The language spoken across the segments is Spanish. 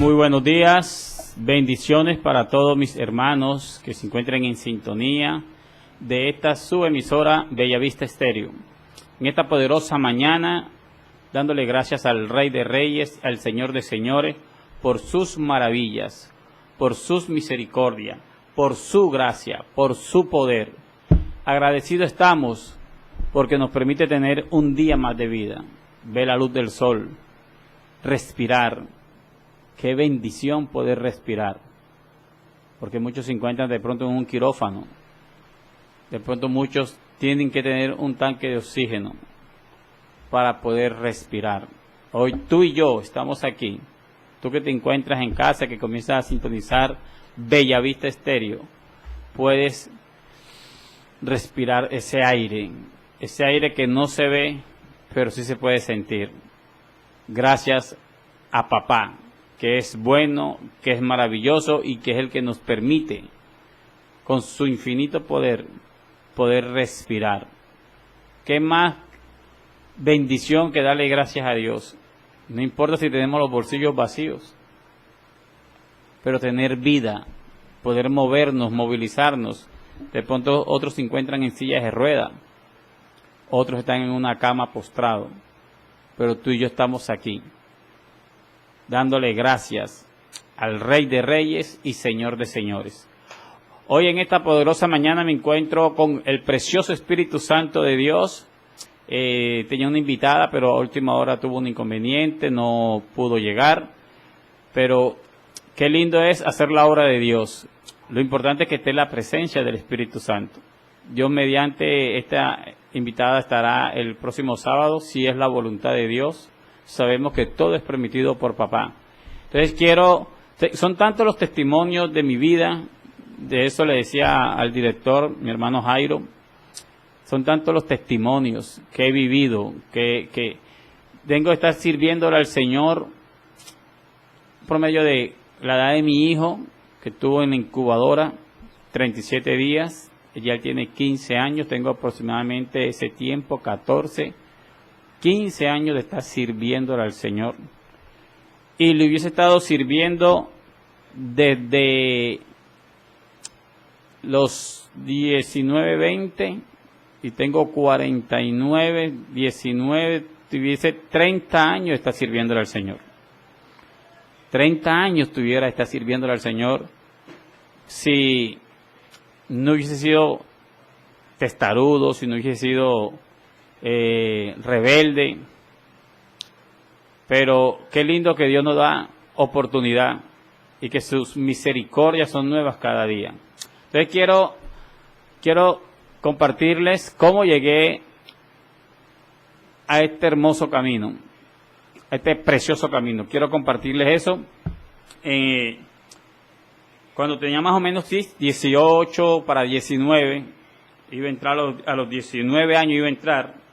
Muy buenos días, bendiciones para todos mis hermanos que se encuentren en sintonía de esta subemisora Bellavista Estéreo. En esta poderosa mañana, dándole gracias al Rey de Reyes, al Señor de Señores, por sus maravillas, por sus misericordias, por su gracia, por su poder. Agradecidos estamos porque nos permite tener un día más de vida, ver la luz del sol, respirar. Qué bendición poder respirar, porque muchos se encuentran de pronto en un quirófano, de pronto muchos tienen que tener un tanque de oxígeno para poder respirar. Hoy tú y yo estamos aquí, tú que te encuentras en casa, que comienzas a sintonizar Bellavista Estéreo, puedes respirar ese aire que no se ve, pero sí se puede sentir. Gracias a papá, que es bueno, que es maravilloso y que es el que nos permite, con su infinito poder, poder respirar. ¿Qué más bendición que darle gracias a Dios? No importa si tenemos los bolsillos vacíos, pero tener vida, poder movernos, movilizarnos. De pronto otros se encuentran en sillas de ruedas, otros están en una cama postrado, pero tú y yo estamos aquí, dándole gracias al Rey de Reyes y Señor de Señores. Hoy en esta poderosa mañana me encuentro con el precioso Espíritu Santo de Dios. Tenía una invitada, pero a última hora tuvo un inconveniente, no pudo llegar. Pero qué lindo es hacer la obra de Dios. Lo importante es que esté la presencia del Espíritu Santo. Dios mediante esta invitada estará el próximo sábado, si es la voluntad de Dios. Sabemos que todo es permitido por papá. Entonces son tantos los testimonios de mi vida, de eso le decía al director, mi hermano Jairo, son tantos los testimonios que he vivido, que vengo a estar sirviéndole al Señor por medio de la edad de mi hijo, que estuvo en la incubadora 37 días, ya él tiene 15 años, tengo aproximadamente ese tiempo, 15 años de estar sirviéndole al Señor. Y le hubiese estado sirviendo desde los 19, 20, y tengo 49, 19, tuviese 30 años de estar sirviéndole al Señor. 30 años tuviera de estar sirviéndole al Señor si no hubiese sido testarudo, si no hubiese sido rebelde. Pero qué lindo que Dios nos da oportunidad y que sus misericordias son nuevas cada día. Entonces quiero compartirles cómo llegué a este hermoso camino, a este precioso camino. Quiero compartirles eso. Cuando tenía más o menos 18 para 19, iba a entrar a los 19 años, iba a entrar.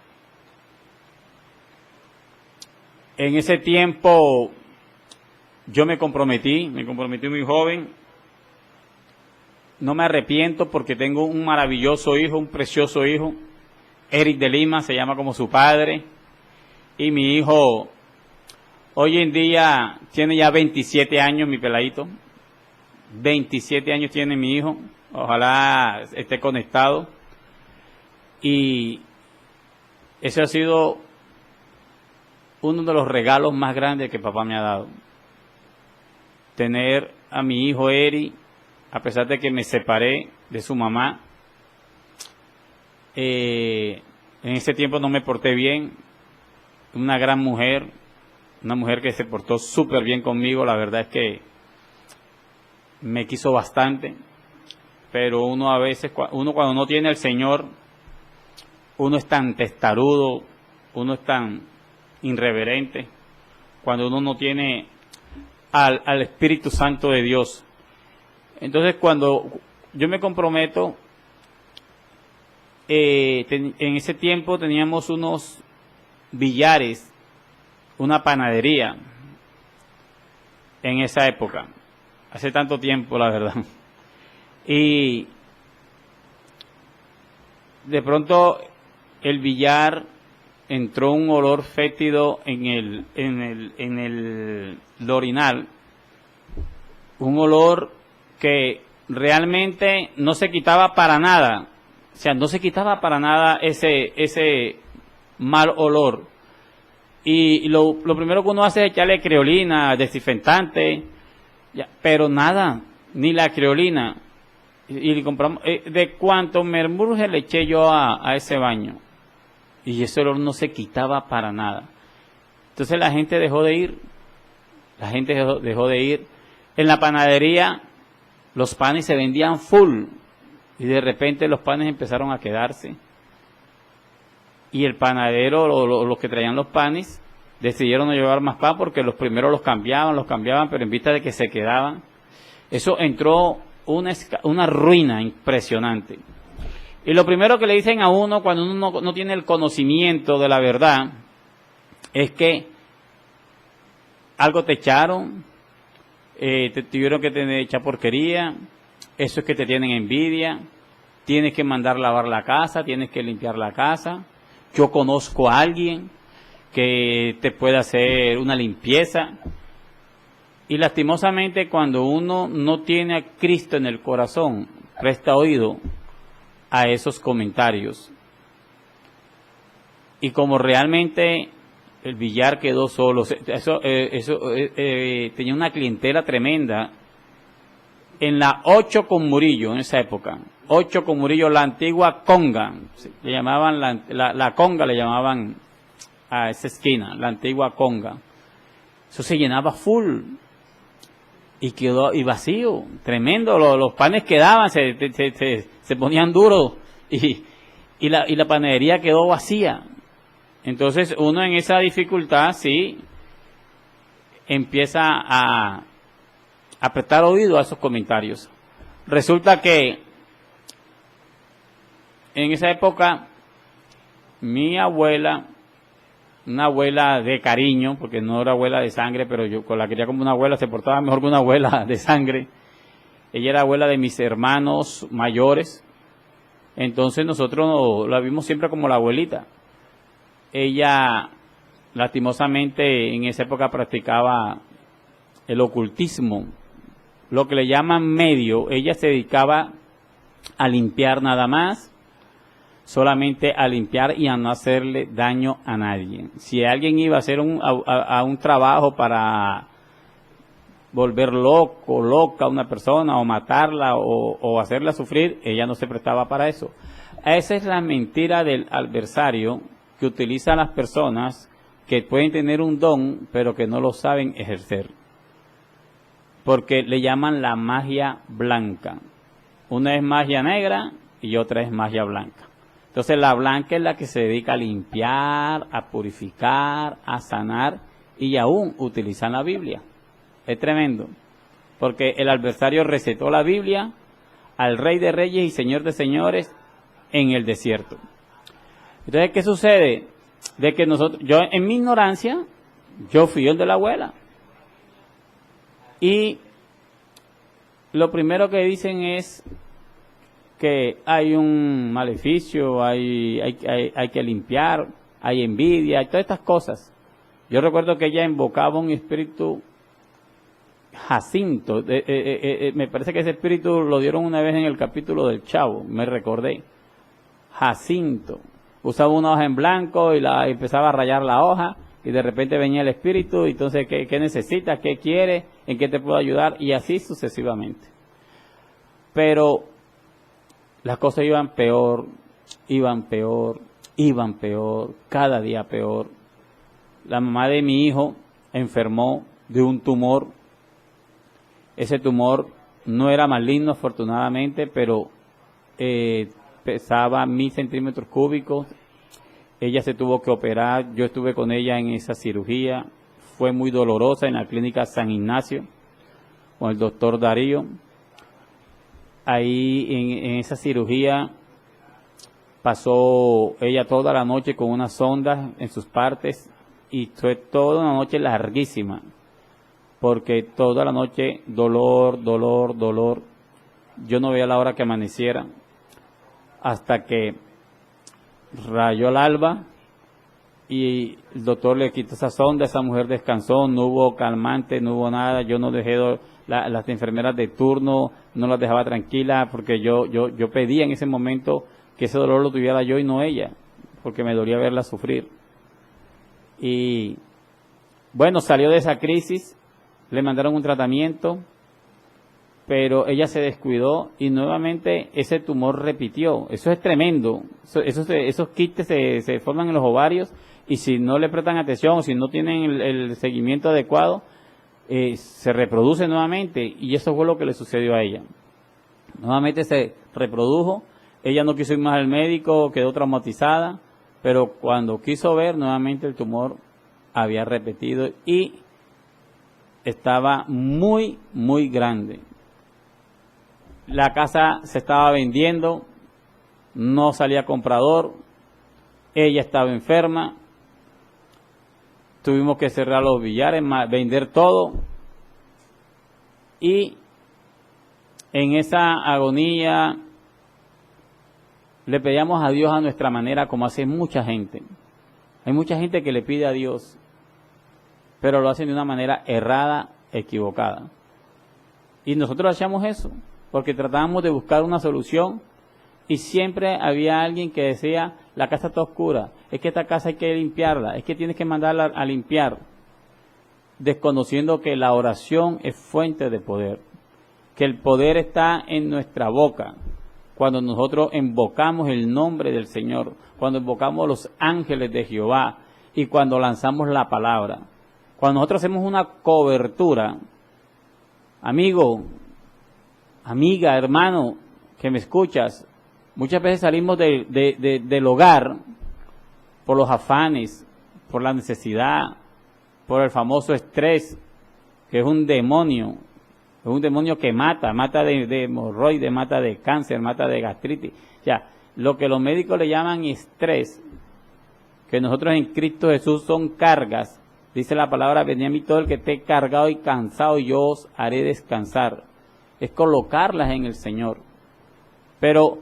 En ese tiempo yo me comprometí muy joven. No me arrepiento porque tengo un maravilloso hijo, un precioso hijo. Eric de Lima se llama como su padre. Y mi hijo hoy en día tiene ya 27 años, mi peladito. 27 años tiene mi hijo. Ojalá esté conectado. Y ese ha sido uno de los regalos más grandes que papá me ha dado. Tener a mi hijo Eri, a pesar de que me separé de su mamá, en ese tiempo no me porté bien. Una gran mujer, una mujer que se portó súper bien conmigo, la verdad es que me quiso bastante, pero uno a veces, cuando no tiene al Señor, uno es tan testarudo, uno es tan irreverente, cuando uno no tiene al Espíritu Santo de Dios. Entonces cuando yo me comprometo, en ese tiempo teníamos unos billares, una panadería, en esa época, hace tanto tiempo la verdad, y de pronto el billar entró un olor fétido en el orinal, un olor que realmente no se quitaba para nada. O sea, no se quitaba para nada ese mal olor. Y lo primero que uno hace es echarle creolina, desinfectante, ya, pero nada, ni la creolina. Y le compramos, de cuánto mermurje le eché yo a ese baño. Y ese olor no se quitaba para nada. Entonces la gente dejó de ir. La gente dejó de ir. En la panadería los panes se vendían full. Y de repente los panes empezaron a quedarse. Y el panadero, los que traían los panes, decidieron no llevar más pan porque los primeros los cambiaban, pero en vista de que se quedaban. Eso entró una ruina impresionante. Y lo primero que le dicen a uno cuando uno no tiene el conocimiento de la verdad es que algo te echaron, te tuvieron que echar porquería, eso es que te tienen envidia, tienes que mandar lavar la casa, tienes que limpiar la casa. Yo conozco a alguien que te puede hacer una limpieza. Y lastimosamente cuando uno no tiene a Cristo en el corazón, presta oído a esos comentarios. Y como realmente el billar quedó solo, tenía una clientela tremenda. En la 8 con Murillo, en esa época, 8 con Murillo, la antigua conga, le llamaban la conga, le llamaban a esa esquina, la antigua conga. Eso se llenaba full y quedó y vacío, tremendo. Los panes quedaban, se ponían duros y la panadería quedó vacía. Entonces uno en esa dificultad sí empieza a prestar oído a esos comentarios. Resulta que en esa época mi abuela, una abuela de cariño, porque no era abuela de sangre, pero yo la quería como una abuela, se portaba mejor que una abuela de sangre. Ella era abuela de mis hermanos mayores, entonces nosotros la vimos siempre como la abuelita. Ella lastimosamente en esa época practicaba el ocultismo, lo que le llaman medio. Ella se dedicaba a limpiar nada más, solamente a limpiar y a no hacerle daño a nadie. Si alguien iba a hacer un trabajo para volver loca a una persona o matarla o hacerla sufrir, ella no se prestaba para eso. Esa es la mentira del adversario que utiliza a las personas que pueden tener un don pero que no lo saben ejercer. Porque le llaman la magia blanca. Una es magia negra y otra es magia blanca. Entonces la blanca es la que se dedica a limpiar, a purificar, a sanar y aún utilizan la Biblia. Es tremendo, porque el adversario recetó la Biblia al Rey de Reyes y Señor de Señores en el desierto. Entonces, ¿qué sucede? De que yo en mi ignorancia, yo fui el de la abuela. Y lo primero que dicen es que hay un maleficio, hay que limpiar, hay envidia, y todas estas cosas. Yo recuerdo que ella invocaba un espíritu Jacinto, me parece que ese espíritu lo dieron una vez en el capítulo del Chavo, me recordé. Jacinto, usaba una hoja en blanco y empezaba a rayar la hoja y de repente venía el espíritu, y entonces ¿qué necesitas? ¿Qué quiere? ¿En qué te puedo ayudar? Y así sucesivamente. Pero las cosas iban peor, cada día peor. La mamá de mi hijo enfermó de un tumor. Ese tumor no era maligno, afortunadamente, pero pesaba 1000 centímetros cúbicos. Ella se tuvo que operar, yo estuve con ella en esa cirugía. Fue muy dolorosa en la clínica San Ignacio, con el doctor Darío. Ahí en esa cirugía pasó ella toda la noche con unas sondas en sus partes y fue toda una noche larguísima, porque toda la noche dolor. Yo no veía la hora que amaneciera hasta que rayó el alba y el doctor le quitó esa sonda, esa mujer descansó, no hubo calmante, no hubo nada, yo no dejé, las enfermeras de turno, no las dejaba tranquilas, porque yo pedía en ese momento que ese dolor lo tuviera yo y no ella, porque me dolía verla sufrir. Y bueno, salió de esa crisis, le mandaron un tratamiento, pero ella se descuidó y nuevamente ese tumor repitió. Eso es tremendo. Esos quistes se forman en los ovarios y si no le prestan atención o si no tienen el seguimiento adecuado, se reproduce nuevamente, y eso fue lo que le sucedió a ella. Nuevamente se reprodujo, ella no quiso ir más al médico, quedó traumatizada, pero cuando quiso ver, nuevamente el tumor había repetido y estaba muy, muy grande. La casa se estaba vendiendo, no salía comprador, ella estaba enferma, tuvimos que cerrar los billares, vender todo, y en esa agonía le pedíamos a Dios a nuestra manera, como hace mucha gente. Hay mucha gente que le pide a Dios, pero lo hacen de una manera errada, equivocada. Y nosotros hacíamos eso, porque tratábamos de buscar una solución y siempre había alguien que decía, la casa está oscura, es que esta casa hay que limpiarla, es que tienes que mandarla a limpiar, desconociendo que la oración es fuente de poder, que el poder está en nuestra boca, cuando nosotros invocamos el nombre del Señor, cuando invocamos los ángeles de Jehová y cuando lanzamos la palabra. Cuando nosotros hacemos una cobertura, amigo, amiga, hermano, que me escuchas, muchas veces salimos del hogar por los afanes, por la necesidad, por el famoso estrés, que es un demonio que mata de hemorroides, mata de cáncer, mata de gastritis. Ya, lo que los médicos le llaman estrés, que nosotros en Cristo Jesús son cargas. Dice la palabra, venid a mí todo el que esté cargado y cansado, y yo os haré descansar. Es colocarlas en el Señor. Pero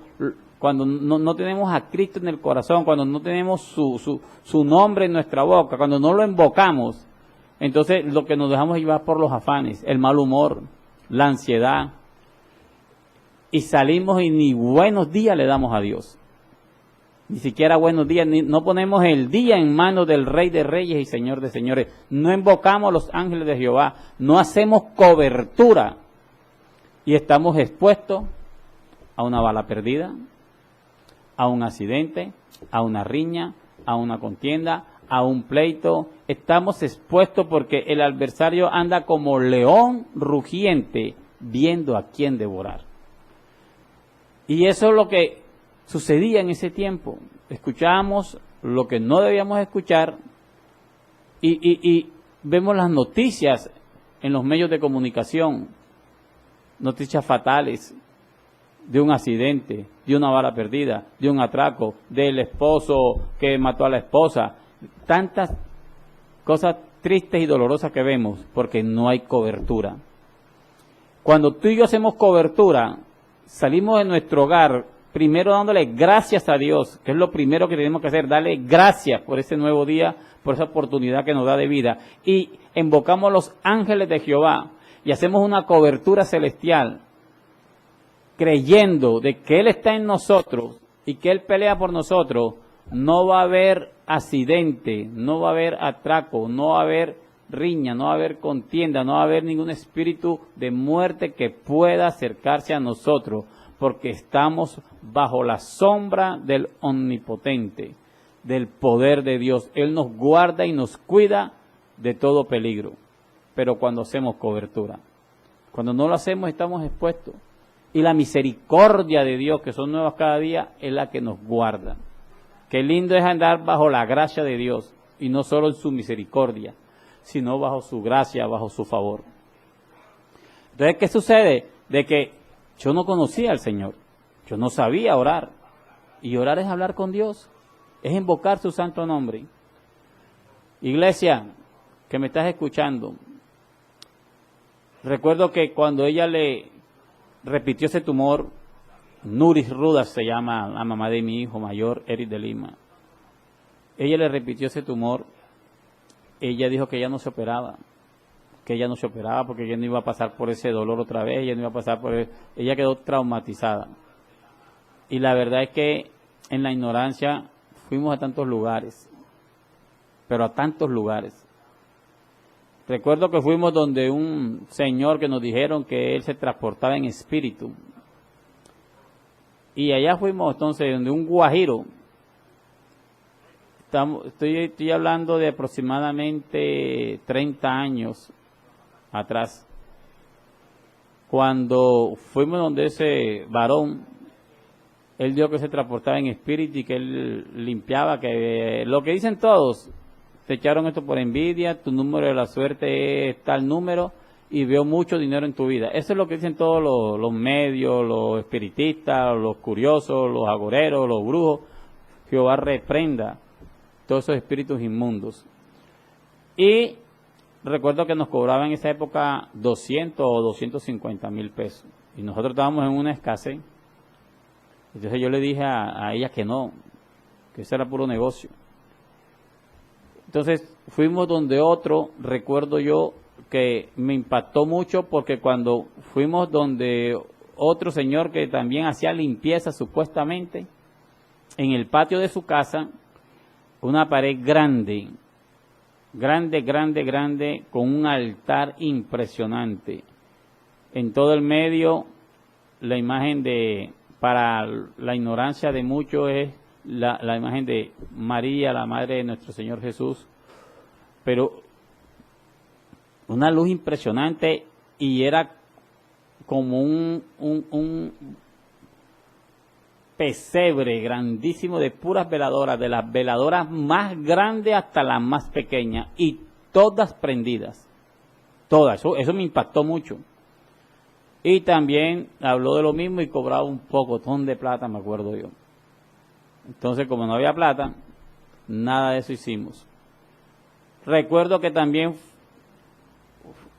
cuando no tenemos a Cristo en el corazón, cuando no tenemos su nombre en nuestra boca, cuando no lo invocamos, entonces lo que nos dejamos llevar por los afanes, el mal humor, la ansiedad, y salimos y ni buenos días le damos a Dios. Ni siquiera buenos días, no ponemos el día en manos del Rey de Reyes y Señor de Señores. No invocamos a los ángeles de Jehová, no hacemos cobertura y estamos expuestos a una bala perdida, a un accidente, a una riña, a una contienda, a un pleito. Estamos expuestos porque el adversario anda como león rugiente viendo a quién devorar. Y eso es lo que sucedía en ese tiempo. Escuchábamos lo que no debíamos escuchar y vemos las noticias en los medios de comunicación, noticias fatales de un accidente, de una bala perdida, de un atraco, del esposo que mató a la esposa, tantas cosas tristes y dolorosas que vemos porque no hay cobertura. Cuando tú y yo hacemos cobertura, salimos de nuestro hogar primero dándole gracias a Dios, que es lo primero que tenemos que hacer, darle gracias por ese nuevo día, por esa oportunidad que nos da de vida, y invocamos a los ángeles de Jehová y hacemos una cobertura celestial, creyendo de que Él está en nosotros y que Él pelea por nosotros. No va a haber accidente, no va a haber atraco, no va a haber riña, no va a haber contienda, no va a haber ningún espíritu de muerte que pueda acercarse a nosotros, porque estamos bajo la sombra del Omnipotente, del poder de Dios. Él nos guarda y nos cuida de todo peligro. Pero cuando hacemos cobertura, cuando no lo hacemos, estamos expuestos. Y la misericordia de Dios, que son nuevas cada día, es la que nos guarda. Qué lindo es andar bajo la gracia de Dios, y no solo en su misericordia, sino bajo su gracia, bajo su favor. Entonces, ¿qué sucede? De que yo no conocía al Señor, yo no sabía orar, y orar es hablar con Dios, es invocar su santo nombre. Iglesia, que me estás escuchando, recuerdo que cuando ella le repitió ese tumor, Nuris Rudas se llama la mamá de mi hijo mayor, Eric de Lima, ella le repitió ese tumor. Ella dijo que ella no se operaba, porque ella no iba a pasar por ese dolor otra vez, ella no iba a pasar por ella quedó traumatizada. Y la verdad es que en la ignorancia fuimos a tantos lugares, pero a tantos lugares. Recuerdo que fuimos donde un señor que nos dijeron que él se transportaba en espíritu. Y allá fuimos entonces donde un guajiro. Estoy hablando de aproximadamente 30 años atrás. Cuando fuimos donde ese varón, él dijo que se transportaba en espíritu y que él limpiaba, que lo que dicen todos, te echaron esto por envidia, tu número de la suerte es tal número y veo mucho dinero en tu vida. Eso es lo que dicen todos los medios, los espiritistas, los curiosos, los agoreros, los brujos. Jehová reprenda todos esos espíritus inmundos. Y recuerdo que nos cobraban en esa época 200 o 250 mil pesos. Y nosotros estábamos en una escasez. Entonces yo le dije a ella que no, que eso era puro negocio. Entonces fuimos donde otro, recuerdo yo que me impactó mucho porque cuando fuimos donde otro señor que también hacía limpieza supuestamente, en el patio de su casa, una pared grande, con un altar impresionante. En todo el medio, la imagen para la ignorancia de muchos es la imagen de María, la madre de nuestro Señor Jesús, pero una luz impresionante y era como un pesebre grandísimo de puras veladoras, de las veladoras más grandes hasta las más pequeñas y todas prendidas, todas, eso me impactó mucho. Y también habló de lo mismo y cobraba un pocotón de plata, me acuerdo yo. Entonces, como no había plata, nada de eso hicimos. Recuerdo que también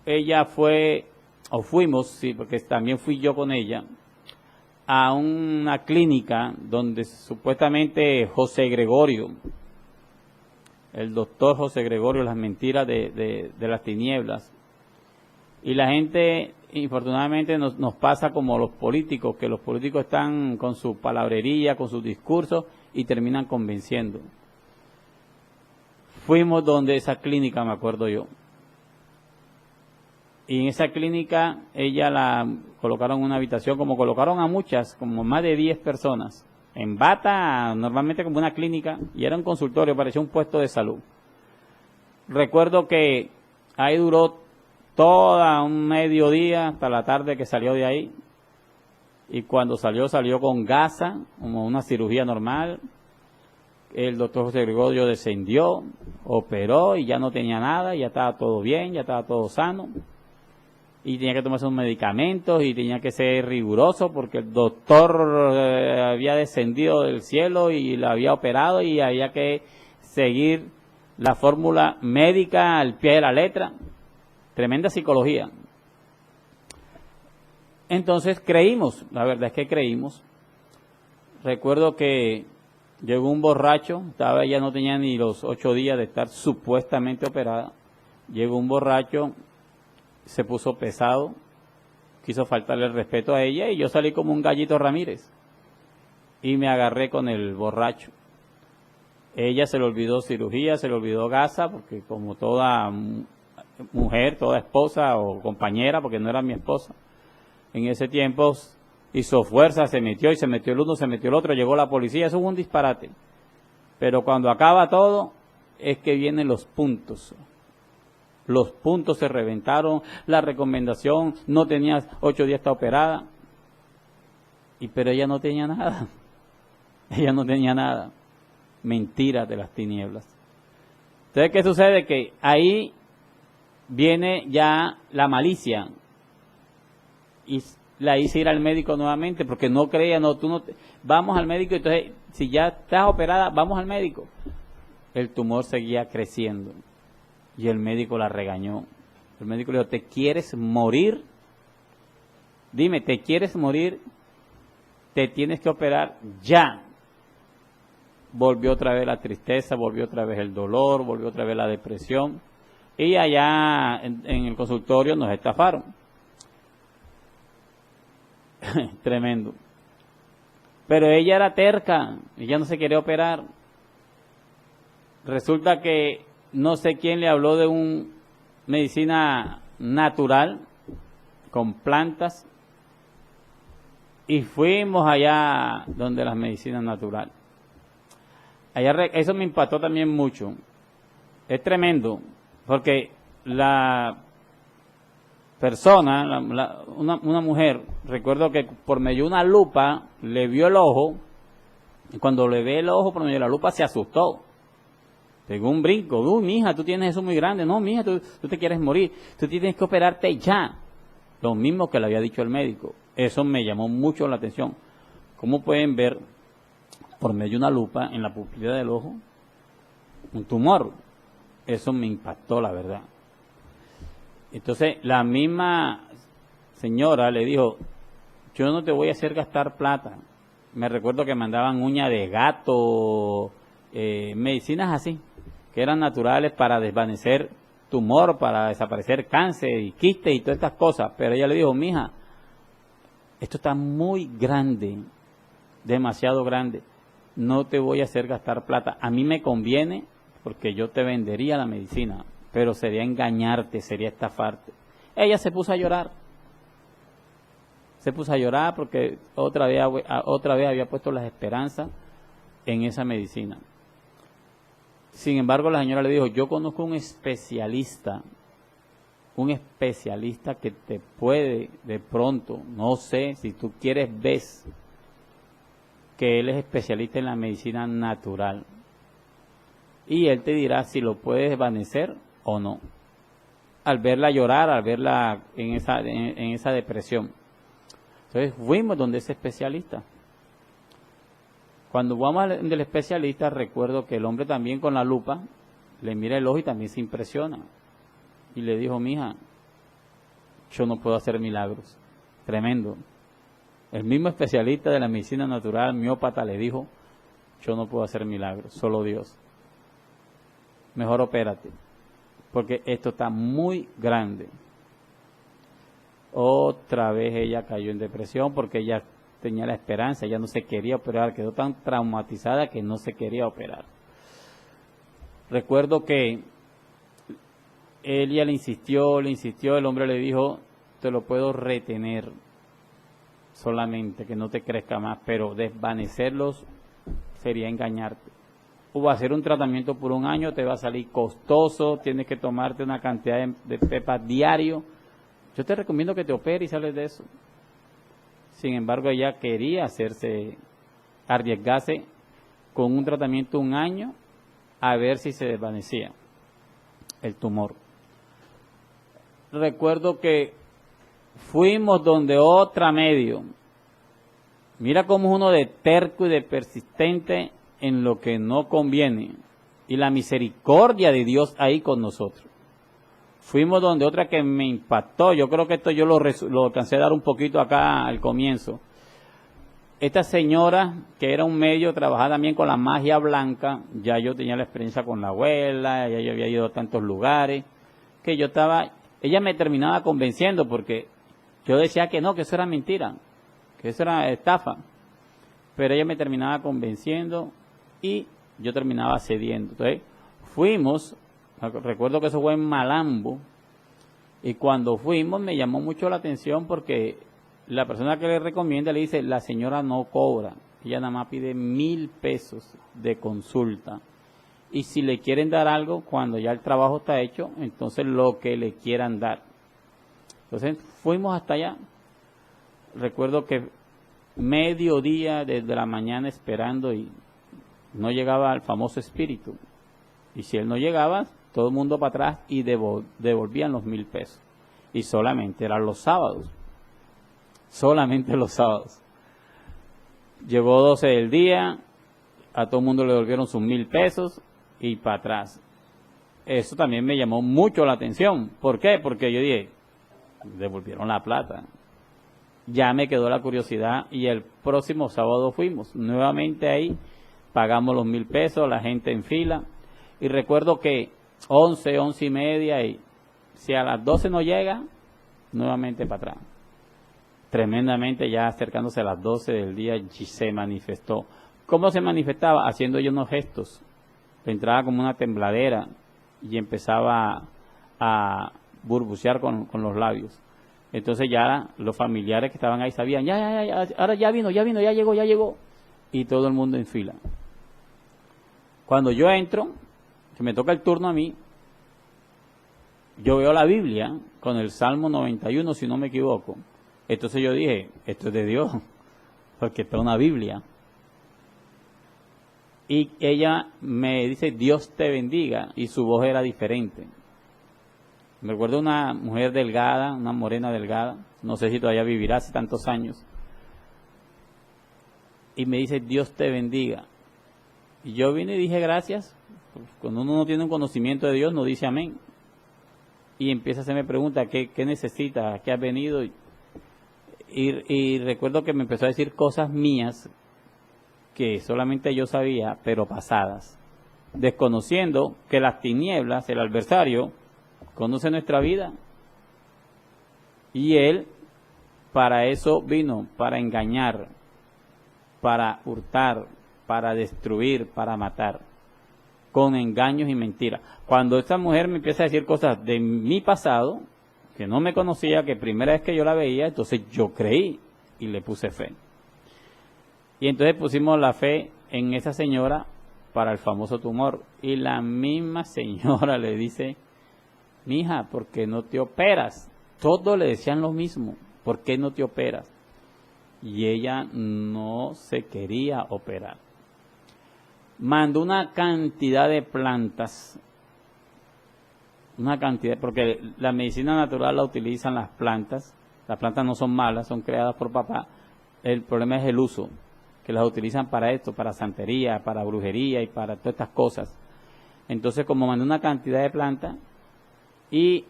ella fuimos, sí, porque también fui yo con ella, a una clínica donde supuestamente José Gregorio, el doctor José Gregorio, las mentiras de las tinieblas. Y la gente, infortunadamente, nos pasa como los políticos, que los políticos están con su palabrería, con sus discursos y terminan convenciendo. Fuimos donde esa clínica, me acuerdo yo. Y en esa clínica ella la colocaron en una habitación, como colocaron a muchas, como más de 10 personas, en bata, normalmente como una clínica, y era un consultorio, parecía un puesto de salud. Recuerdo que ahí duró todo un mediodía hasta la tarde que salió de ahí, y cuando salió con gasa, como una cirugía normal. El doctor José Gregorio descendió, operó y ya no tenía nada, ya estaba todo bien, ya estaba todo sano. Y tenía que tomarse unos medicamentos y tenía que ser riguroso porque el doctor había descendido del cielo y la había operado y había que seguir la fórmula médica al pie de la letra. Tremenda psicología. Entonces creímos, la verdad es que creímos. Recuerdo que llegó un borracho, ella no tenía ni los 8 días de estar supuestamente operada. Llegó un borracho, se puso pesado, quiso faltarle el respeto a ella y yo salí como un gallito Ramírez y me agarré con el borracho. Ella se le olvidó cirugía, se le olvidó gasa, porque como toda mujer, toda esposa o compañera, porque no era mi esposa, en ese tiempo hizo fuerza, se metió y se metió el uno, se metió el otro, llegó la policía, eso fue un disparate. Pero cuando acaba todo, es que vienen los puntos. Los puntos se reventaron, la recomendación, no tenía 8 días, está operada. Pero ella no tenía nada. Ella no tenía nada. Mentiras de las tinieblas. Entonces, ¿qué sucede? Que ahí viene ya la malicia. Y la hice ir al médico nuevamente porque no creía, vamos al médico, entonces si ya estás operada, vamos al médico. El tumor seguía creciendo y el médico la regañó. El médico le dijo, ¿te quieres morir? Dime, ¿te quieres morir? Te tienes que operar ya. volvió otra vez la tristeza, volvió otra vez el dolor, volvió otra vez la depresión. Y allá en el consultorio nos estafaron. Tremendo. Pero ella era terca, ella no se quería operar. Resulta que no sé quién le habló de una medicina natural con plantas y fuimos allá donde las medicinas naturales. Allá eso me impactó también mucho. Es tremendo porque la persona, una mujer, recuerdo que por medio de una lupa le vio el ojo y cuando le ve el ojo por medio de la lupa se asustó. Pegó un brinco. Mija, tú tienes eso muy grande. No, mija, tú te quieres morir. Tú tienes que operarte ya. Lo mismo que le había dicho el médico. Eso me llamó mucho la atención. ¿Cómo pueden ver por medio de una lupa en la pupila del ojo un tumor? Eso me impactó, la verdad. Entonces, la misma señora le dijo, yo no te voy a hacer gastar plata. Me recuerdo que mandaban uña de gato, medicinas así, que eran naturales para desvanecer tumor, para desaparecer cáncer y quistes y todas estas cosas. Pero ella le dijo, mija, esto está muy grande, demasiado grande, no te voy a hacer gastar plata. A mí me conviene porque yo te vendería la medicina, pero sería engañarte, sería estafarte. Ella se puso a llorar. Se puso a llorar porque otra vez había puesto las esperanzas en esa medicina. Sin embargo, la señora le dijo, yo conozco un especialista que te puede de pronto, no sé, si tú quieres, ves que él es especialista en la medicina natural. Y él te dirá si lo puedes desvanecer o no. Al verla llorar, al verla en esa depresión. Entonces fuimos donde ese especialista. Cuando vamos del especialista, recuerdo que el hombre también con la lupa le mira el ojo y también se impresiona. Y le dijo, mija, yo no puedo hacer milagros. Tremendo. El mismo especialista de la medicina natural, miópata, le dijo, yo no puedo hacer milagros, solo Dios. Mejor opérate, porque esto está muy grande. Otra vez ella cayó en depresión porque ella tenía la esperanza, ella no se quería operar, quedó tan traumatizada que no se quería operar. Recuerdo que ella le insistió, el hombre le dijo, te lo puedo retener solamente, que no te crezca más, pero desvanecerlos sería engañarte. O hacer un tratamiento por 1 año te va a salir costoso, tienes que tomarte una cantidad de pepas diario. Yo te recomiendo que te operes y sales de eso. Sin embargo, ella quería arriesgarse con un tratamiento 1 año a ver si se desvanecía el tumor. Recuerdo que fuimos donde otra médium. Mira cómo es uno de terco y de persistente en lo que no conviene. Y la misericordia de Dios ahí con nosotros. Fuimos donde otra que me impactó. Yo creo que esto yo lo alcancé a dar un poquito acá al comienzo. Esta señora, que era un medio, trabajaba también con la magia blanca. Ya yo tenía la experiencia con la abuela, ya yo había ido a tantos lugares, que ella me terminaba convenciendo porque yo decía que no, que eso era mentira, que eso era estafa. Pero ella me terminaba convenciendo y yo terminaba cediendo. Entonces fuimos, recuerdo que eso fue en Malambo, y cuando fuimos me llamó mucho la atención porque la persona que le recomienda le dice, la señora no cobra, ella nada más pide 1,000 pesos de consulta. Y si le quieren dar algo, cuando ya el trabajo está hecho, entonces lo que le quieran dar. Entonces fuimos hasta allá. Recuerdo que mediodía desde la mañana esperando y no llegaba el famoso espíritu. Y si él no llegaba, todo el mundo para atrás y devolvían los 1,000 pesos. Y solamente eran los sábados. Solamente los sábados. Llegó 12 del día, a todo el mundo le devolvieron sus 1,000 pesos y para atrás. Eso también me llamó mucho la atención. ¿Por qué? Porque yo dije, devolvieron la plata. Ya me quedó la curiosidad y el próximo sábado fuimos nuevamente ahí pagamos los 1.000 pesos, la gente en fila, y recuerdo que 11, 11 y media, y si a las 12 no llega, nuevamente para atrás. Tremendamente, ya acercándose a las 12 del día, se manifestó. ¿Cómo se manifestaba? Haciendo yo unos gestos. Entraba como una tembladera y empezaba a burbucear con los labios. Entonces ya los familiares que estaban ahí sabían, ya, ahora ya vino, ya llegó. Y todo el mundo en fila. Cuando yo entro, que me toca el turno a mí, yo veo la Biblia con el Salmo 91, si no me equivoco. Entonces yo dije, esto es de Dios, porque está una Biblia. Y ella me dice, Dios te bendiga, y su voz era diferente. Me recuerdo una mujer delgada, una morena delgada, no sé si todavía vivirá hace tantos años. Y me dice, Dios te bendiga. Y yo vine y dije gracias. Cuando uno no tiene un conocimiento de Dios, no dice amén. Y empieza a hacerme preguntas, ¿qué necesitas? ¿A qué has venido? Y recuerdo que me empezó a decir cosas mías que solamente yo sabía, pero pasadas. Desconociendo que las tinieblas, el adversario, conoce nuestra vida. Y él, para eso vino, para engañar, para hurtar, para destruir, para matar, con engaños y mentiras. Cuando esta mujer me empieza a decir cosas de mi pasado, que no me conocía, que primera vez que yo la veía, entonces yo creí y le puse fe. Y entonces pusimos la fe en esa señora para el famoso tumor. Y la misma señora le dice, mija, ¿por qué no te operas? Todos le decían lo mismo, ¿por qué no te operas? Y ella no se quería operar. Mandó una cantidad de plantas, porque la medicina natural la utilizan las plantas no son malas, son creadas por papá, el problema es el uso, que las utilizan para esto, para santería, para brujería y para todas estas cosas. Entonces, como mandó una cantidad de plantas y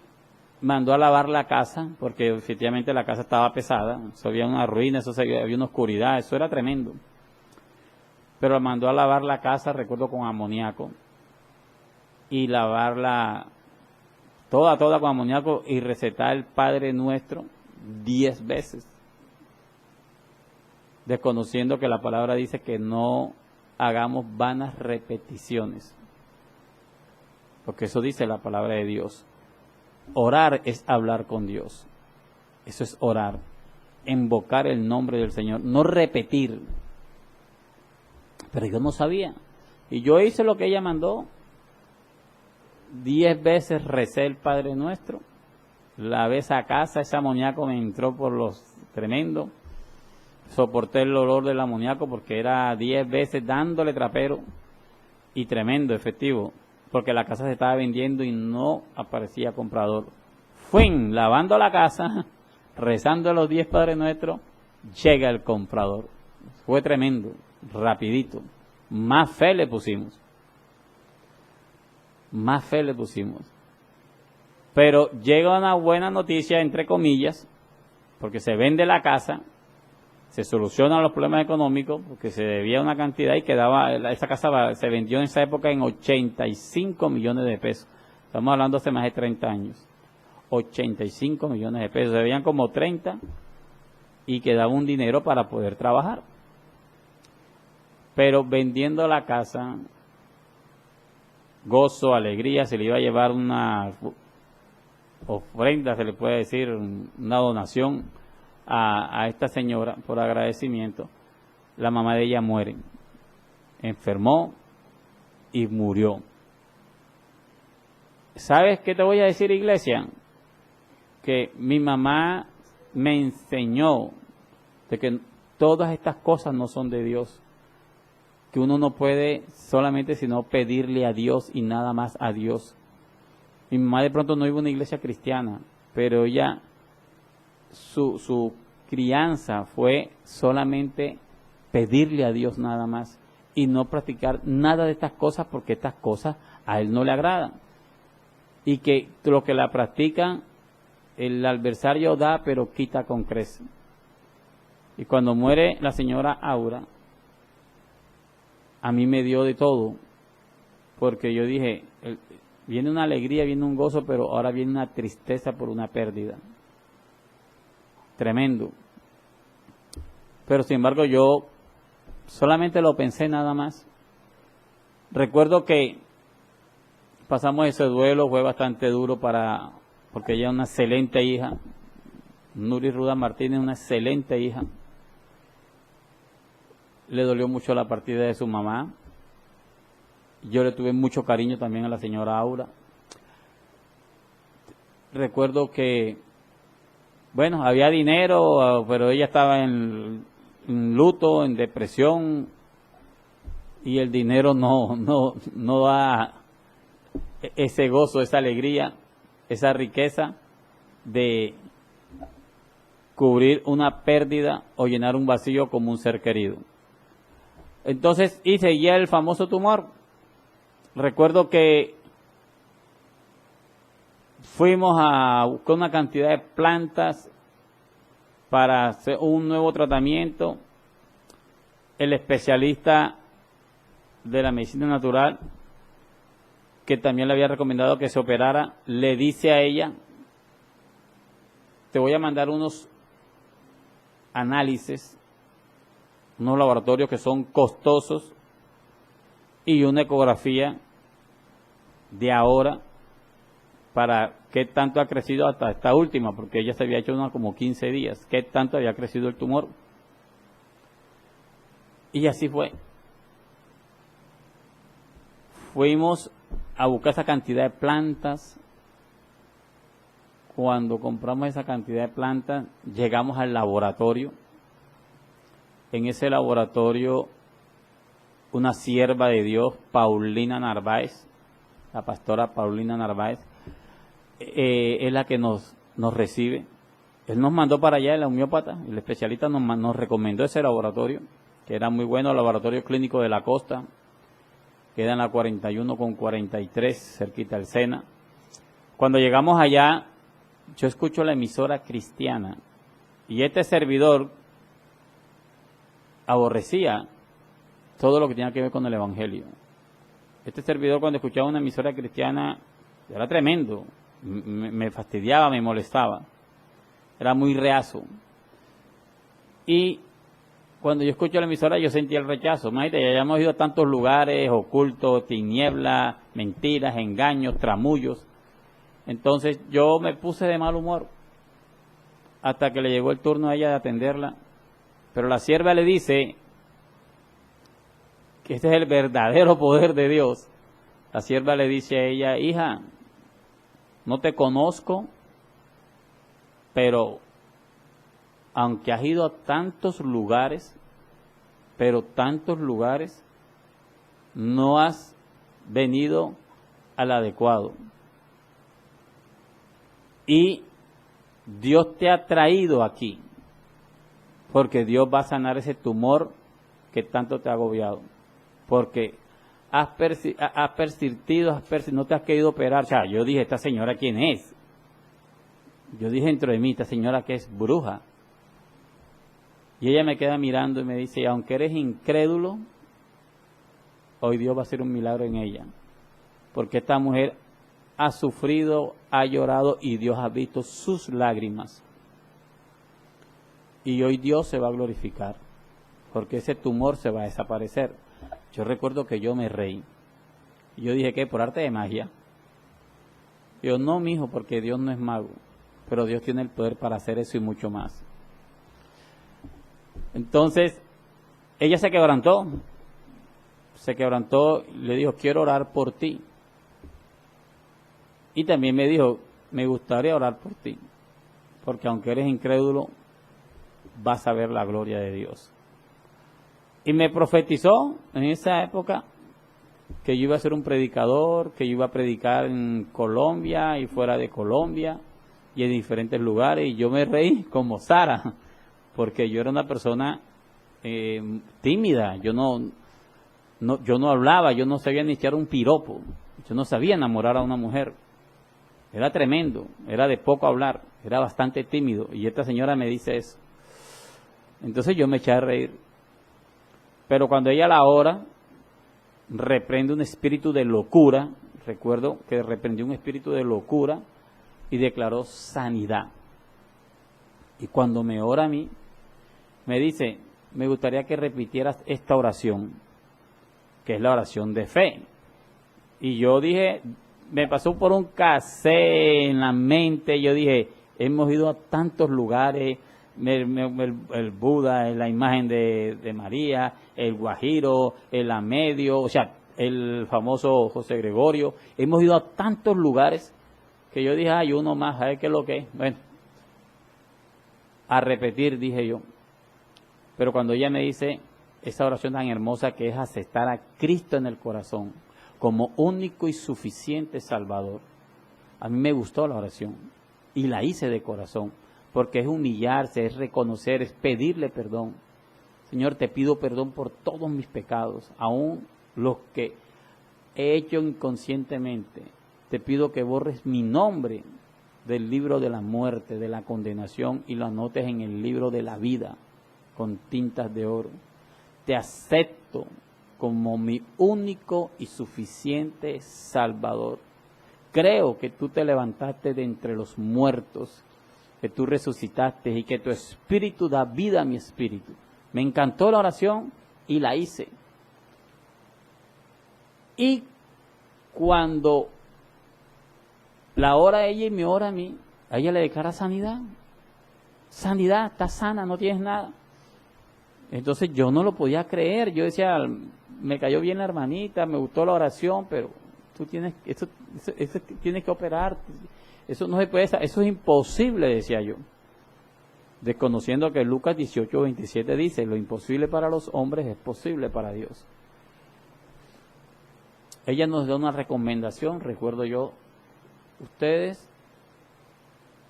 mandó a lavar la casa, porque efectivamente la casa estaba pesada, eso había una ruina, había una oscuridad, eso era tremendo. Pero mandó a lavar la casa, recuerdo, con amoníaco, y lavarla toda con amoníaco, y recetar el Padre Nuestro 10 veces, desconociendo que la palabra dice que no hagamos vanas repeticiones, porque eso dice la palabra de Dios. Orar es hablar con Dios, eso es orar, invocar el nombre del Señor, no repetir. Pero yo no sabía, y yo hice lo que ella mandó. 10 veces recé el Padre Nuestro, lavé esa casa, ese amoníaco me entró por los tremendos, soporté el olor del amoníaco porque era 10 veces dándole trapero, y tremendo, efectivo, porque la casa se estaba vendiendo y no aparecía comprador. Lavando la casa, rezando los 10 Padres Nuestros, llega el comprador. Fue tremendo, rapidito. Más fe le pusimos. Pero llega una buena noticia, entre comillas, porque se vende la casa, se solucionan los problemas económicos, porque se debía una cantidad y quedaba, esa casa se vendió en esa época en 85 millones de pesos. Estamos hablando hace más de 30 años. 85 millones de pesos, se debían como 30 y quedaba un dinero para poder trabajar. Pero vendiendo la casa, gozo, alegría, se le iba a llevar una ofrenda, se le puede decir, una donación a esta señora por agradecimiento. La mamá de ella muere, enfermó y murió. ¿Sabes qué te voy a decir, iglesia? Que mi mamá me enseñó de que todas estas cosas no son de Dios, que uno no puede solamente sino pedirle a Dios y nada más a Dios. Mi mamá de pronto no iba a una iglesia cristiana, pero ella, su crianza fue solamente pedirle a Dios nada más y no practicar nada de estas cosas, porque estas cosas a Él no le agradan. Y que los que la practican, el adversario da pero quita con creces. Y cuando muere la señora Aura, a mí me dio de todo, porque yo dije, viene una alegría, viene un gozo, pero ahora viene una tristeza por una pérdida. Tremendo. Pero sin embargo yo solamente lo pensé nada más. Recuerdo que pasamos ese duelo, fue bastante duro porque ella es una excelente hija. Nuri Ruda Martínez, una excelente hija. Le dolió mucho la partida de su mamá. Yo le tuve mucho cariño también a la señora Aura. Recuerdo que, bueno, había dinero, pero ella estaba en luto, en depresión, y el dinero no da ese gozo, esa alegría, esa riqueza de cubrir una pérdida o llenar un vacío como un ser querido. Entonces, y seguía el famoso tumor. Recuerdo que fuimos a buscar una cantidad de plantas para hacer un nuevo tratamiento. El especialista de la medicina natural, que también le había recomendado que se operara, le dice a ella: te voy a mandar unos análisis, unos laboratorios que son costosos, y una ecografía de ahora para qué tanto ha crecido hasta esta última, porque ella se había hecho una como 15 días, qué tanto había crecido el tumor. Y así fue. Fuimos a buscar esa cantidad de plantas. Cuando compramos esa cantidad de plantas, llegamos al laboratorio. En ese laboratorio, una sierva de Dios, Paulina Narváez, la pastora Paulina Narváez, es la que nos recibe. Él nos mandó para allá, el homeópata, el especialista nos recomendó ese laboratorio, que era muy bueno, el laboratorio clínico de la costa, queda en la 41 con 43, cerquita del Sena. Cuando llegamos allá, yo escucho la emisora cristiana, y este servidor aborrecía todo lo que tenía que ver con el evangelio. Este servidor, cuando escuchaba una emisora cristiana, era tremendo, me fastidiaba, me molestaba, era muy reacio. Y cuando yo escucho la emisora, yo sentía el rechazo. Imagínate, ya hemos ido a tantos lugares ocultos, tinieblas, mentiras, engaños, tramullos. Entonces yo me puse de mal humor hasta que le llegó el turno a ella de atenderla. Pero la sierva le dice que este es el verdadero poder de Dios. La sierva le dice a ella: hija, no te conozco, pero aunque has ido a tantos lugares, no has venido al adecuado. Y Dios te ha traído aquí, porque Dios va a sanar ese tumor que tanto te ha agobiado. Porque has persistido, no te has querido operar. O sea, yo dije: ¿esta señora quién es? Yo dije dentro de mí: esta señora que es bruja. Y ella me queda mirando y me dice: aunque eres incrédulo, hoy Dios va a hacer un milagro en ella. Porque esta mujer ha sufrido, ha llorado, y Dios ha visto sus lágrimas. Y hoy Dios se va a glorificar, porque ese tumor se va a desaparecer. Yo recuerdo que yo me reí. Y yo dije: ¿qué? ¿Por arte de magia? Yo: no, mijo, porque Dios no es mago, pero Dios tiene el poder para hacer eso y mucho más. Entonces, ella se quebrantó, le dijo: quiero orar por ti. Y también me dijo: me gustaría orar por ti, porque aunque eres incrédulo, vas a ver la gloria de Dios. Y me profetizó en esa época que yo iba a ser un predicador, que yo iba a predicar en Colombia y fuera de Colombia y en diferentes lugares. Y yo me reí como Sara, porque yo era una persona tímida. Yo no hablaba, yo no sabía ni echar un piropo, yo no sabía enamorar a una mujer. Era tremendo, era de poco hablar, era bastante tímido. Y esta señora me dice eso. Entonces yo me eché a reír. Pero cuando ella la ora, reprende un espíritu de locura. Recuerdo que reprendió un espíritu de locura y declaró sanidad. Y cuando me ora a mí, me dice, me gustaría que repitieras esta oración, que es la oración de fe. Y yo dije, me pasó por un casé en la mente, yo dije, hemos ido a tantos lugares, el Buda, la imagen de María, el Guajiro, el Amedio, o sea, el famoso José Gregorio, hemos ido a tantos lugares que yo dije, hay uno más, a ver qué es lo que es. Bueno, a repetir, dije yo. Pero cuando ella me dice esa oración tan hermosa que es aceptar a Cristo en el corazón como único y suficiente Salvador, a mí me gustó la oración y la hice de corazón, porque es humillarse, es reconocer, es pedirle perdón. Señor, te pido perdón por todos mis pecados, aún los que he hecho inconscientemente. Te pido que borres mi nombre del libro de la muerte, de la condenación, y lo anotes en el libro de la vida con tintas de oro. Te acepto como mi único y suficiente Salvador. Creo que tú te levantaste de entre los muertos, que tú resucitaste y que tu espíritu da vida a mi espíritu. Me encantó la oración y la hice. Y cuando la ora ella y me ora a mí, a ella le declara sanidad. Sanidad, estás sana, no tienes nada. Entonces yo no lo podía creer. Yo decía, me cayó bien la hermanita, me gustó la oración, pero tú tienes, eso tienes que operar. Eso no se puede, eso es imposible, decía yo. Desconociendo que Lucas 18:27 dice, lo imposible para los hombres es posible para Dios. Ella nos da una recomendación, recuerdo yo, ustedes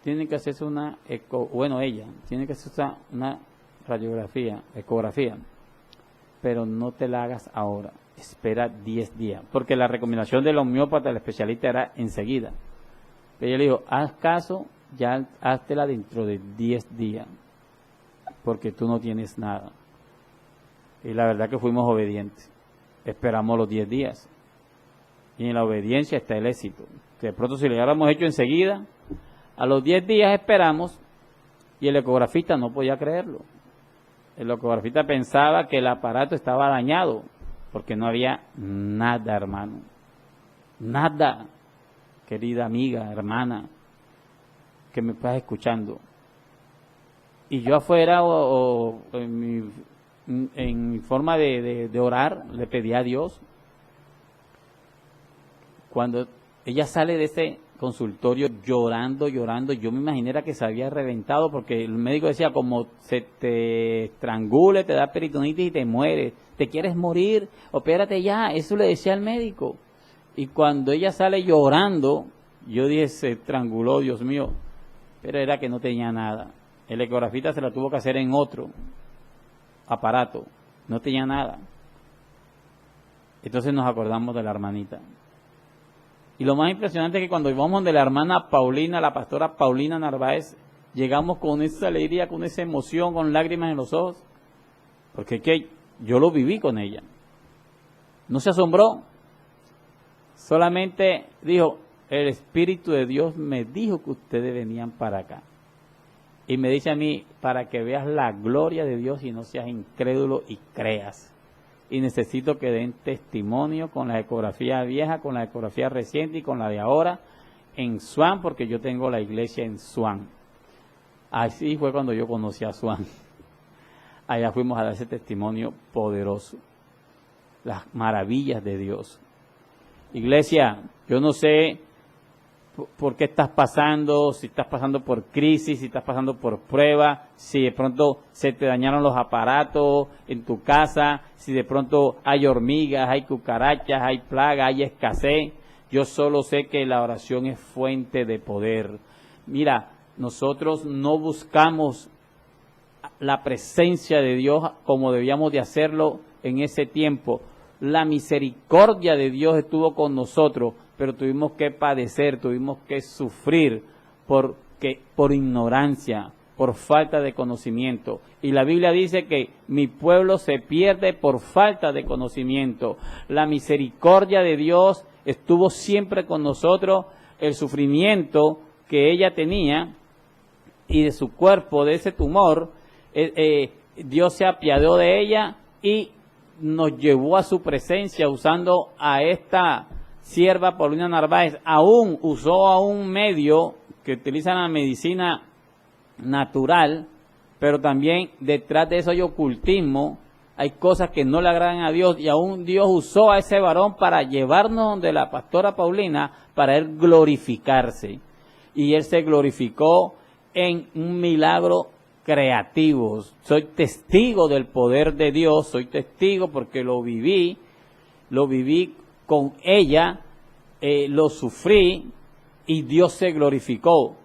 tienen que hacerse ella tiene que hacerse una radiografía, ecografía, pero no te la hagas ahora, espera 10 días, porque la recomendación del homeópata, del especialista, era enseguida. Pero ella le dijo, haz caso, ya háztela dentro de 10 días, porque tú no tienes nada. Y la verdad que fuimos obedientes, esperamos los 10 días, y en la obediencia está el éxito. Que de pronto si lo hubiéramos hecho enseguida, a los 10 días esperamos, y el ecografista no podía creerlo. El ecografista pensaba que el aparato estaba dañado, porque no había nada, hermano. Nada, querida amiga, hermana, que me estás escuchando. Y yo afuera, en mi forma de orar, le pedí a Dios. Cuando ella sale de ese consultorio llorando, yo me imaginé que se había reventado, porque el médico decía, como se te estrangule, te da peritonitis y te mueres, te quieres morir, opérate ya, eso le decía el médico. Y cuando ella sale llorando, yo dije, se estranguló, Dios mío, pero era que no tenía nada. El ecografista se la tuvo que hacer en otro aparato, no tenía nada. Entonces nos acordamos de la hermanita. Y lo más impresionante es que cuando íbamos de la hermana Paulina, la pastora Paulina Narváez, llegamos con esa alegría, con esa emoción, con lágrimas en los ojos, porque es que yo lo viví con ella. No se asombró, solamente dijo, el Espíritu de Dios me dijo que ustedes venían para acá. Y me dice a mí, para que veas la gloria de Dios y no seas incrédulo y creas. Y necesito que den testimonio con la ecografía vieja, con la ecografía reciente y con la de ahora en Swan, porque yo tengo la iglesia en Swan. Así fue cuando yo conocí a Swan. Allá fuimos a dar ese testimonio poderoso, las maravillas de Dios. Iglesia, yo no sé por qué estás pasando, si estás pasando por crisis, si estás pasando por prueba, si de pronto se te dañaron los aparatos en tu casa, si de pronto hay hormigas, hay cucarachas, hay plaga, hay escasez. Yo solo sé que la oración es fuente de poder. Mira, nosotros no buscamos la presencia de Dios como debíamos de hacerlo en ese tiempo. La misericordia de Dios estuvo con nosotros, pero tuvimos que padecer, tuvimos que sufrir por ignorancia, por falta de conocimiento. Y la Biblia dice que mi pueblo se pierde por falta de conocimiento. La misericordia de Dios estuvo siempre con nosotros. El sufrimiento que ella tenía y de su cuerpo, de ese tumor, Dios se apiadó de ella y nos llevó a su presencia usando a esta sierva Paulina Narváez. Aún usó a un medio que utiliza la medicina natural, pero también detrás de eso hay ocultismo, hay cosas que no le agradan a Dios, y aún Dios usó a ese varón para llevarnos donde la pastora Paulina, para él glorificarse, y él se glorificó en un milagro creativo. Soy testigo del poder de Dios, soy testigo porque lo viví con ella, lo sufrí y Dios se glorificó.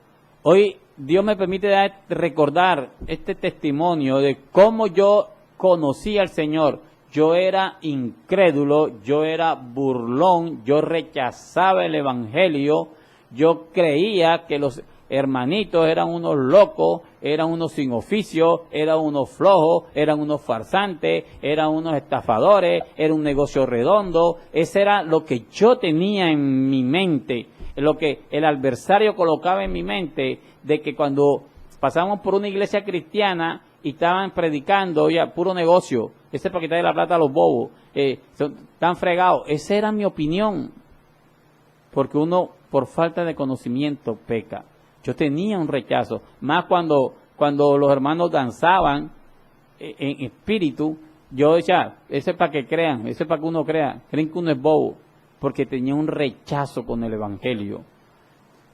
Hoy Dios me permite recordar este testimonio de cómo yo conocí al Señor. Yo era incrédulo, yo era burlón, yo rechazaba el Evangelio, yo creía que los hermanitos eran unos locos, eran unos sin oficio, eran unos flojos, eran unos farsantes, eran unos estafadores, era un negocio redondo. Ese era lo que yo tenía en mi mente, lo que el adversario colocaba en mi mente, de que cuando pasamos por una iglesia cristiana y estaban predicando, oye, puro negocio, ese es para quitarle la plata a los bobos, están fregados. Esa era mi opinión, porque uno por falta de conocimiento peca. Yo tenía un rechazo, más cuando los hermanos danzaban en espíritu, yo decía, ese es para que crean, ese es para que uno crea, creen que uno es bobo, porque tenía un rechazo con el Evangelio,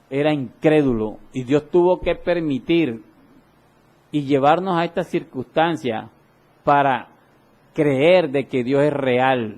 era incrédulo, y Dios tuvo que permitir y llevarnos a esta circunstancia para creer de que Dios es real.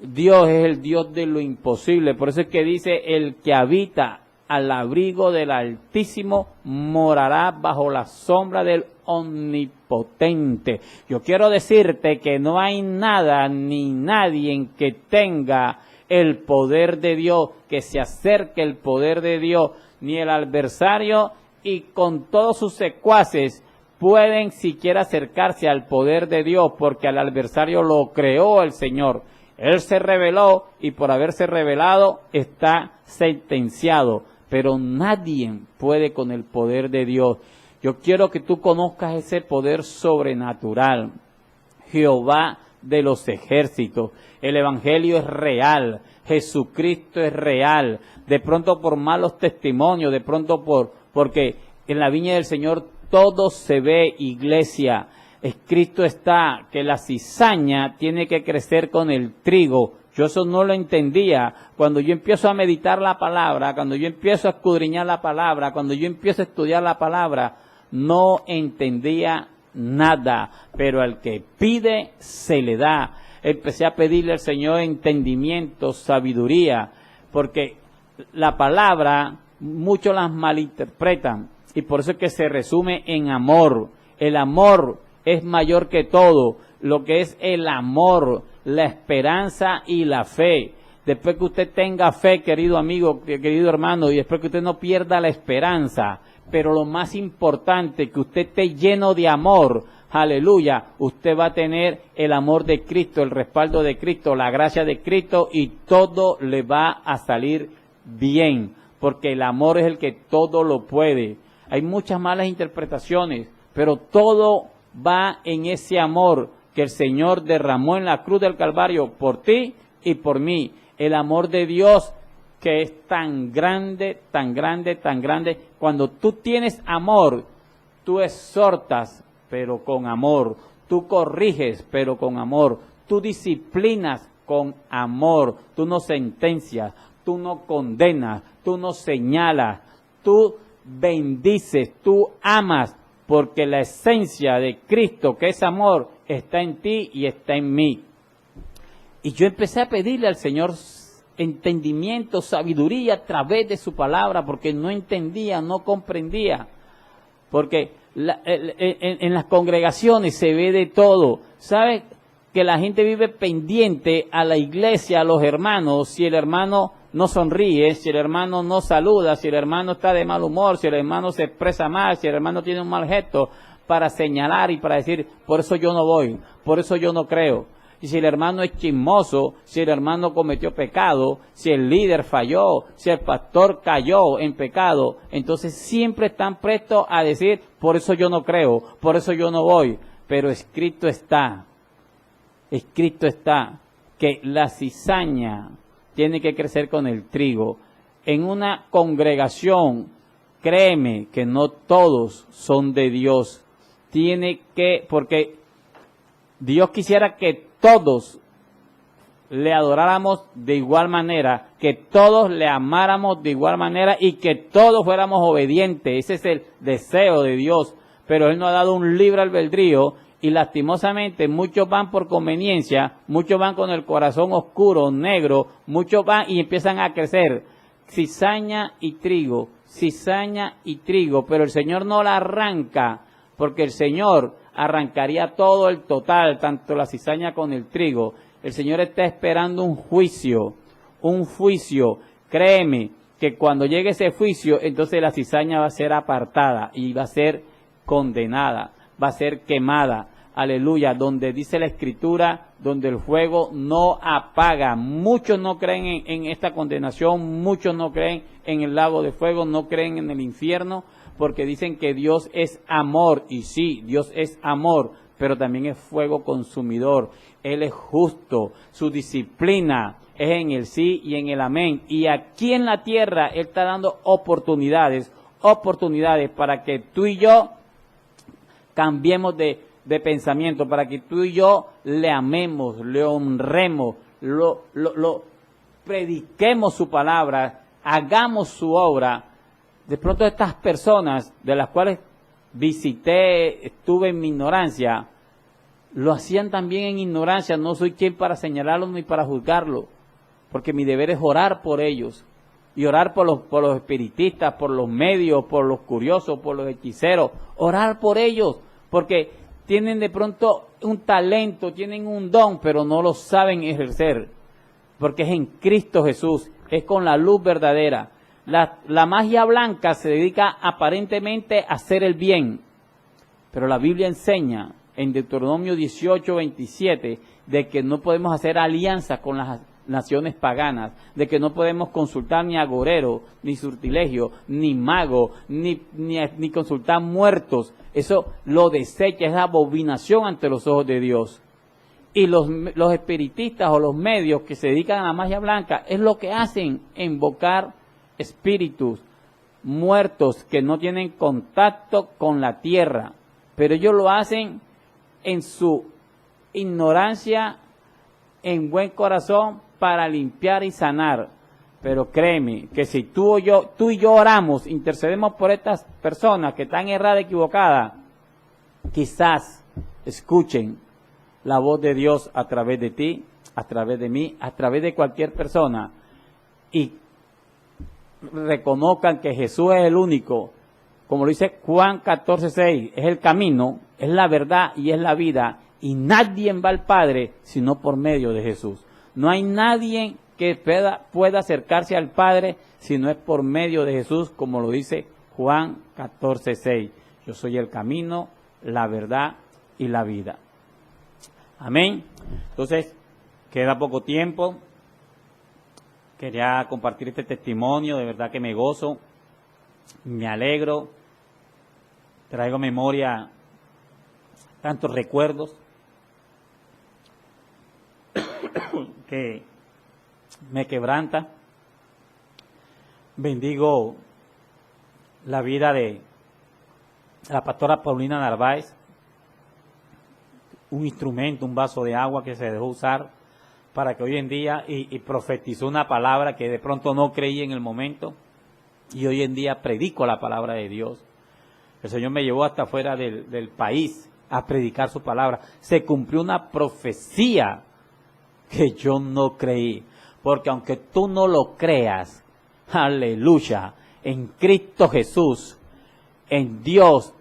Dios es el Dios de lo imposible, por eso es que dice, el que habita al abrigo del Altísimo morará bajo la sombra del Omnipotente. Yo quiero decirte que no hay nada ni nadie que tenga el poder de Dios, que se acerque el poder de Dios, ni el adversario, y con todos sus secuaces pueden siquiera acercarse al poder de Dios, porque al adversario lo creó el Señor. Él se reveló y por haberse revelado está sentenciado. Pero nadie puede con el poder de Dios. Yo quiero que tú conozcas ese poder sobrenatural. Jehová de los ejércitos. El Evangelio es real. Jesucristo es real. De pronto por malos testimonios, de pronto porque en la viña del Señor todo se ve, iglesia. Escrito está que la cizaña tiene que crecer con el trigo. Yo eso no lo entendía. Cuando yo empiezo a meditar la palabra, cuando yo empiezo a escudriñar la palabra, cuando yo empiezo a estudiar la palabra, no entendía nada. Pero al que pide, se le da. Empecé a pedirle al Señor entendimiento, sabiduría, porque la palabra muchos las malinterpretan. Y por eso es que se resume en amor. El amor es mayor que todo. Lo que es el amor, la esperanza y la fe. Después que usted tenga fe, querido amigo, querido hermano, y después que usted no pierda la esperanza, pero lo más importante, que usted esté lleno de amor, aleluya, usted va a tener el amor de Cristo, el respaldo de Cristo, la gracia de Cristo, y todo le va a salir bien, porque el amor es el que todo lo puede. Hay muchas malas interpretaciones, pero todo va en ese amor que el Señor derramó en la cruz del Calvario por ti y por mí. El amor de Dios que es tan grande, tan grande, tan grande. Cuando tú tienes amor, tú exhortas, pero con amor. Tú corriges, pero con amor. Tú disciplinas con amor. Tú no sentencias, tú no condenas, tú no señalas. Tú bendices, tú amas, porque la esencia de Cristo, que es amor, está en ti y está en mí. Y yo empecé a pedirle al Señor entendimiento, sabiduría a través de su palabra, porque no entendía, no comprendía. Porque en las congregaciones se ve de todo. ¿Sabe? Que la gente vive pendiente a la iglesia, a los hermanos. Si el hermano no sonríe, si el hermano no saluda, si el hermano está de mal humor, si el hermano se expresa mal, si el hermano tiene un mal gesto, para señalar y para decir, por eso yo no voy, por eso yo no creo. Y si el hermano es chismoso, si el hermano cometió pecado, si el líder falló, si el pastor cayó en pecado, entonces siempre están prestos a decir, por eso yo no creo, por eso yo no voy. Pero escrito está que la cizaña tiene que crecer con el trigo. En una congregación, créeme que no todos son de Dios. Porque Dios quisiera que todos le adoráramos de igual manera, que todos le amáramos de igual manera y que todos fuéramos obedientes. Ese es el deseo de Dios. Pero Él nos ha dado un libre albedrío y lastimosamente muchos van por conveniencia, muchos van con el corazón oscuro, negro, muchos van y empiezan a crecer. Cizaña y trigo, pero el Señor no la arranca, porque el Señor arrancaría todo el total, tanto la cizaña con el trigo. El Señor está esperando un juicio. Créeme que cuando llegue ese juicio, entonces la cizaña va a ser apartada y va a ser condenada, va a ser quemada. Aleluya, donde dice la Escritura, donde el fuego no apaga. Muchos no creen en esta condenación, muchos no creen en el lago de fuego, no creen en el infierno, porque dicen que Dios es amor. Y sí, Dios es amor, pero también es fuego consumidor. Él es justo, su disciplina es en el sí y en el amén. Y aquí en la tierra Él está dando oportunidades para que tú y yo cambiemos de pensamiento, para que tú y yo le amemos, le honremos, lo prediquemos su palabra, hagamos su obra. De pronto estas personas de las cuales estuve en mi ignorancia, lo hacían también en ignorancia. No soy quien para señalarlo ni para juzgarlo, porque mi deber es orar por ellos y orar por los espiritistas, por los medios, por los curiosos, por los hechiceros, orar por ellos, porque tienen de pronto un talento, tienen un don, pero no lo saben ejercer, porque es en Cristo Jesús, es con la luz verdadera. La magia blanca se dedica aparentemente a hacer el bien, pero la Biblia enseña en Deuteronomio 18:27 de que no podemos hacer alianzas con las naciones paganas, de que no podemos consultar ni agorero, ni sortilegio, ni mago, ni consultar muertos. Eso lo desecha, es abominación ante los ojos de Dios. Y los espiritistas o los medios que se dedican a la magia blanca es lo que hacen, invocar espíritus muertos que no tienen contacto con la tierra, pero ellos lo hacen en su ignorancia, en buen corazón, para limpiar y sanar. Pero créeme que si tú y yo oramos, intercedemos por estas personas que están erradas, equivocadas, quizás escuchen la voz de Dios a través de ti, a través de mí, a través de cualquier persona, y reconozcan que Jesús es el único, como lo dice Juan 14:6, es el camino, es la verdad y es la vida, y nadie va al Padre sino por medio de Jesús. No hay nadie que pueda acercarse al Padre si no es por medio de Jesús, como lo dice Juan 14:6. Yo soy el camino, la verdad y la vida. Amén. Entonces, queda poco tiempo. Quería compartir este testimonio, de verdad que me gozo, me alegro, traigo memoria tantos recuerdos que me quebranta. Bendigo la vida de la pastora Paulina Narváez, un instrumento, un vaso de agua que se dejó usar para que hoy en día, y profetizó una palabra que de pronto no creí en el momento, y hoy en día predico la palabra de Dios. El Señor me llevó hasta fuera del país a predicar su palabra. Se cumplió una profecía que yo no creí, porque aunque tú no lo creas, aleluya, en Cristo Jesús, en Dios,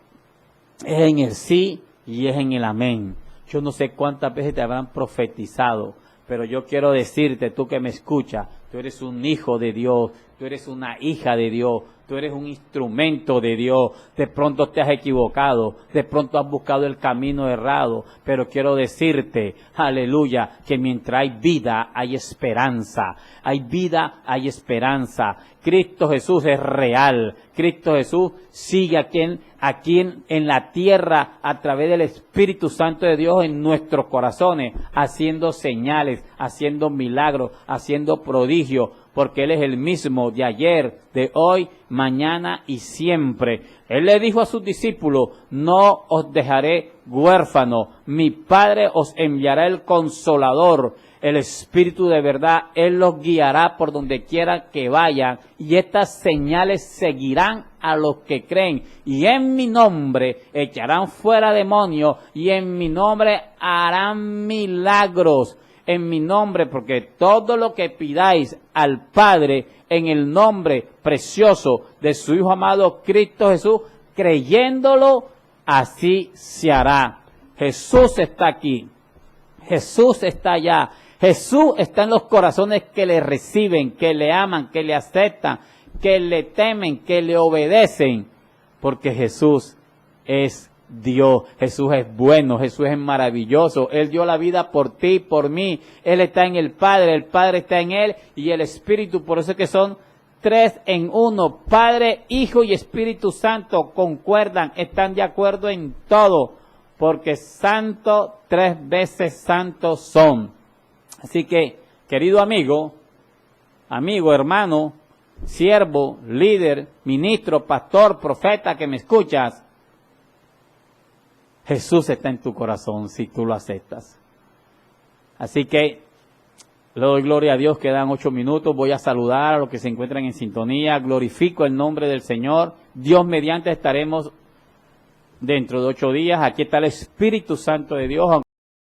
es en el sí y es en el amén. Yo no sé cuántas veces te habrán profetizado, pero yo quiero decirte, tú que me escuchas, Tú eres un hijo de Dios, tú eres una hija de Dios, tú eres un instrumento de Dios. De pronto te has equivocado, de pronto has buscado el camino errado, pero quiero decirte, aleluya, que mientras hay vida, hay esperanza. Hay vida, hay esperanza. Cristo Jesús es real. Cristo Jesús sigue aquí en la tierra a través del Espíritu Santo de Dios en nuestros corazones, haciendo señales, haciendo milagros, haciendo prodigios, porque Él es el mismo de ayer, de hoy, mañana y siempre. Él le dijo a sus discípulos, no os dejaré huérfanos, mi Padre os enviará el Consolador, el Espíritu de verdad, Él los guiará por donde quiera que vayan, y estas señales seguirán a los que creen, y en mi nombre echarán fuera demonios, y en mi nombre harán milagros, en mi nombre, porque todo lo que pidáis al Padre en el nombre precioso de su Hijo amado Cristo Jesús, creyéndolo, así se hará. Jesús está aquí, Jesús está allá, Jesús está en los corazones que le reciben, que le aman, que le aceptan, que le temen, que le obedecen, porque Jesús es Dios, Jesús es bueno, Jesús es maravilloso, Él dio la vida por ti, por mí, Él está en el Padre está en Él y el Espíritu, por eso es que son tres en uno, Padre, Hijo y Espíritu Santo, concuerdan, están de acuerdo en todo, porque santo, tres veces santos son. Así que, querido amigo, hermano, siervo, líder, ministro, pastor, profeta que me escuchas, Jesús está en tu corazón si tú lo aceptas. Así que le doy gloria a Dios, quedan 8 minutos, voy a saludar a los que se encuentran en sintonía, glorifico el nombre del Señor, Dios mediante estaremos dentro de 8 días, aquí está el Espíritu Santo de Dios,